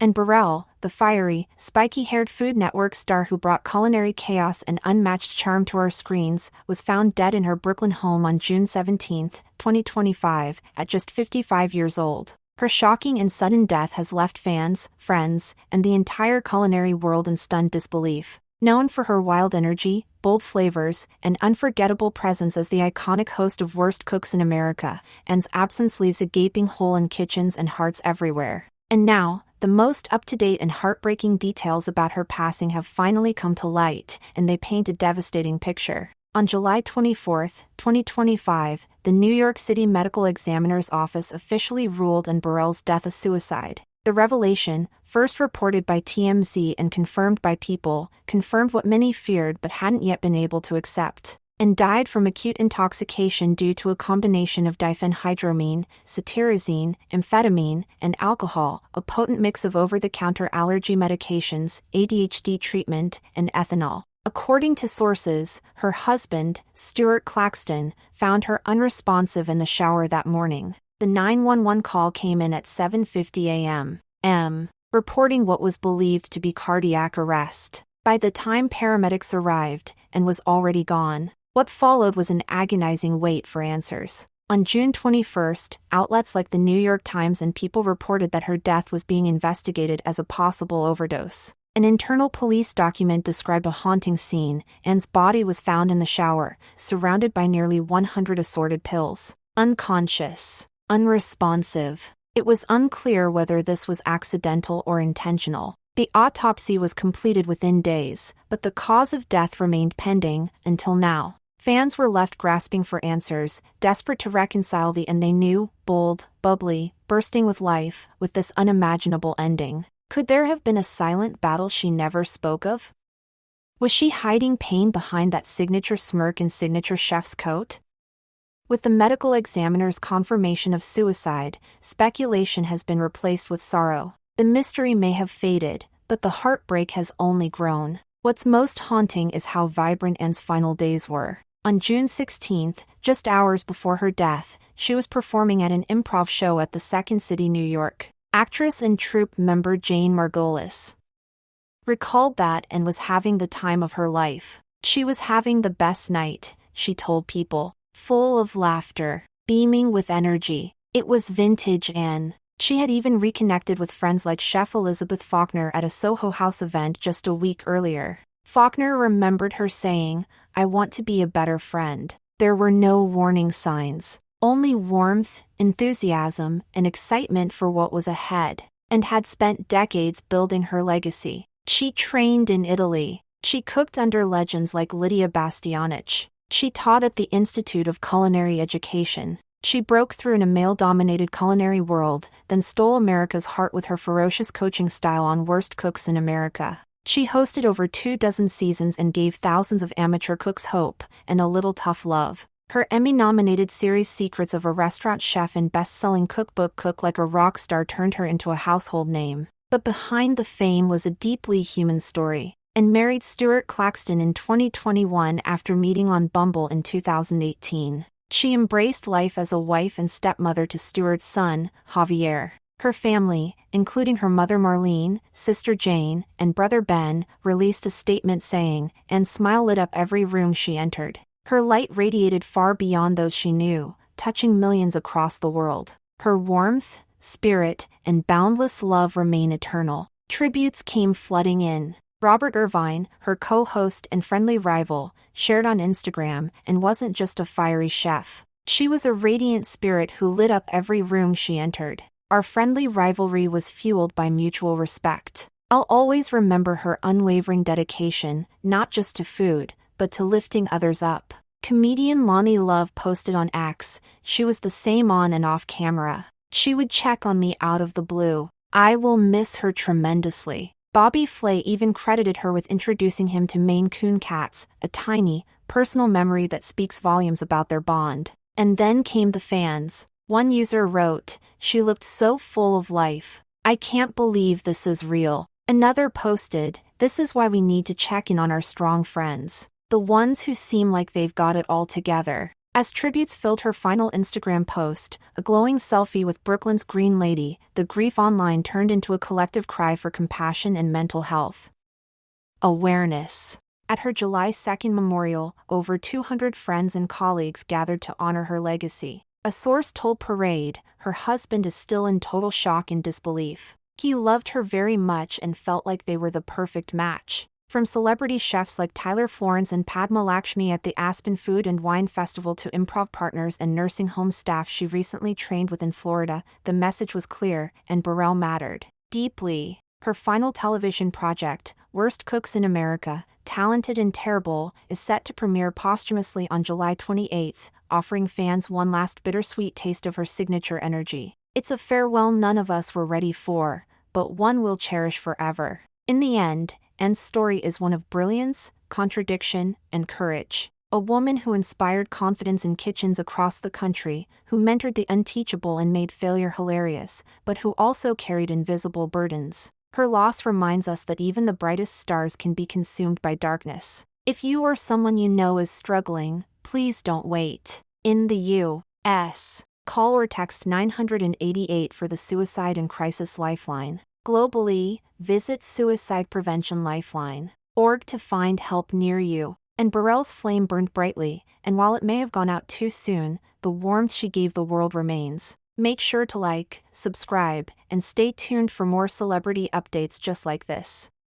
Anne Burrell, the fiery, spiky-haired Food Network star who brought culinary chaos and unmatched charm to our screens, was found dead in her Brooklyn home on June 17, 2025, at just 55 years old. Her shocking and sudden death has left fans, friends, and the entire culinary world in stunned disbelief. Known for her wild energy, bold flavors, and unforgettable presence as the iconic host of Worst Cooks in America, Anne's absence leaves a gaping hole in kitchens and hearts everywhere. And now, the most up-to-date and heartbreaking details about her passing have finally come to light, and they paint a devastating picture. On July 24, 2025, the New York City Medical Examiner's Office officially ruled Anne Burrell's death a suicide. The revelation, first reported by TMZ and confirmed by People, confirmed what many feared but hadn't yet been able to accept. Anne died from acute intoxication due to a combination of diphenhydramine, cetirizine, amphetamine, and alcohol, a potent mix of over-the-counter allergy medications, ADHD treatment, and ethanol. According to sources, her husband, Stuart Claxton, found her unresponsive in the shower that morning. The 911 call came in at 7:50 a.m., reporting what was believed to be cardiac arrest. By the time paramedics arrived, Anne was already gone. What followed was an agonizing wait for answers. On June 21, outlets like the New York Times and People reported that her death was being investigated as a possible overdose. An internal police document described a haunting scene. Anne's body was found in the shower, surrounded by nearly 100 assorted pills. Unconscious. Unresponsive. It was unclear whether this was accidental or intentional. The autopsy was completed within days, but the cause of death remained pending, until now. Fans were left grasping for answers, desperate to reconcile the Anne they knew, bold, bubbly, bursting with life, with this unimaginable ending. Could there have been a silent battle she never spoke of? Was she hiding pain behind that signature smirk and signature chef's coat? With the medical examiner's confirmation of suicide, speculation has been replaced with sorrow. The mystery may have faded, but the heartbreak has only grown. What's most haunting is how vibrant Anne's final days were. On June 16, just hours before her death, she was performing at an improv show at the Second City, New York. Actress and troupe member Jane Margolis recalled that Anne was having the time of her life. She was having the best night, she told People. Full of laughter, beaming with energy. It was vintage Anne. She had even reconnected with friends like Chef Elizabeth Faulkner at a Soho House event just a week earlier. Faulkner remembered her saying, "I want to be a better friend." There were no warning signs, only warmth, enthusiasm, and excitement for what was ahead, and had spent decades building her legacy. She trained in Italy. She cooked under legends like Lydia Bastianich. She taught at the Institute of Culinary Education. She broke through in a male-dominated culinary world, then stole America's heart with her ferocious coaching style on Worst Cooks in America. She hosted over 24 seasons and gave thousands of amateur cooks hope and a little tough love. Her Emmy-nominated series Secrets of a Restaurant Chef and best-selling cookbook Cook Like a Rock Star turned her into a household name. But behind the fame was a deeply human story. And married Stuart Claxton in 2021 after meeting on Bumble in 2018. She embraced life as a wife and stepmother to Stuart's son, Javier. Her family, including her mother Marlene, sister Jane, and brother Ben, released a statement saying, "Anne's smile lit up every room she entered. Her light radiated far beyond those she knew, touching millions across the world. Her warmth, spirit, and boundless love remain eternal." Tributes came flooding in. Robert Irvine, her co-host and friendly rival, shared on Instagram, and wasn't just a fiery chef. She was a radiant spirit who lit up every room she entered. Our friendly rivalry was fueled by mutual respect. I'll always remember her unwavering dedication, not just to food, but to lifting others up. Comedian Lonnie Love posted on X, "She was the same on and off camera. She would check on me out of the blue. I will miss her tremendously." Bobby Flay even credited her with introducing him to Maine Coon cats, a tiny, personal memory that speaks volumes about their bond. And then came the fans. One user wrote, "She looked so full of life. I can't believe this is real." Another posted, "This is why we need to check in on our strong friends. The ones who seem like they've got it all together." As tributes filled her final Instagram post, a glowing selfie with Brooklyn's Green Lady, the grief online turned into a collective cry for compassion and mental health awareness. At her July 2nd memorial, over 200 friends and colleagues gathered to honor her legacy. A source told Parade, her husband is still in total shock and disbelief. He loved her very much and felt like they were the perfect match. From celebrity chefs like Tyler Florence and Padma Lakshmi at the Aspen Food and Wine Festival to improv partners and nursing home staff she recently trained with in Florida, the message was clear, and Burrell mattered deeply. Her final television project, Worst Cooks in America, Talented and Terrible, is set to premiere posthumously on July 28, offering fans one last bittersweet taste of her signature energy. It's a farewell none of us were ready for, but one we'll cherish forever. In the end, Anne's story is one of brilliance, contradiction, and courage. A woman who inspired confidence in kitchens across the country, who mentored the unteachable and made failure hilarious, but who also carried invisible burdens. Her loss reminds us that even the brightest stars can be consumed by darkness. If you or someone you know is struggling, please don't wait. In the U.S., call or text 988 for the Suicide and Crisis Lifeline. Globally, visit suicidepreventionlifeline.org to find help near you. And Burrell's flame burned brightly, and while it may have gone out too soon, the warmth she gave the world remains. Make sure to like, subscribe, and stay tuned for more celebrity updates just like this.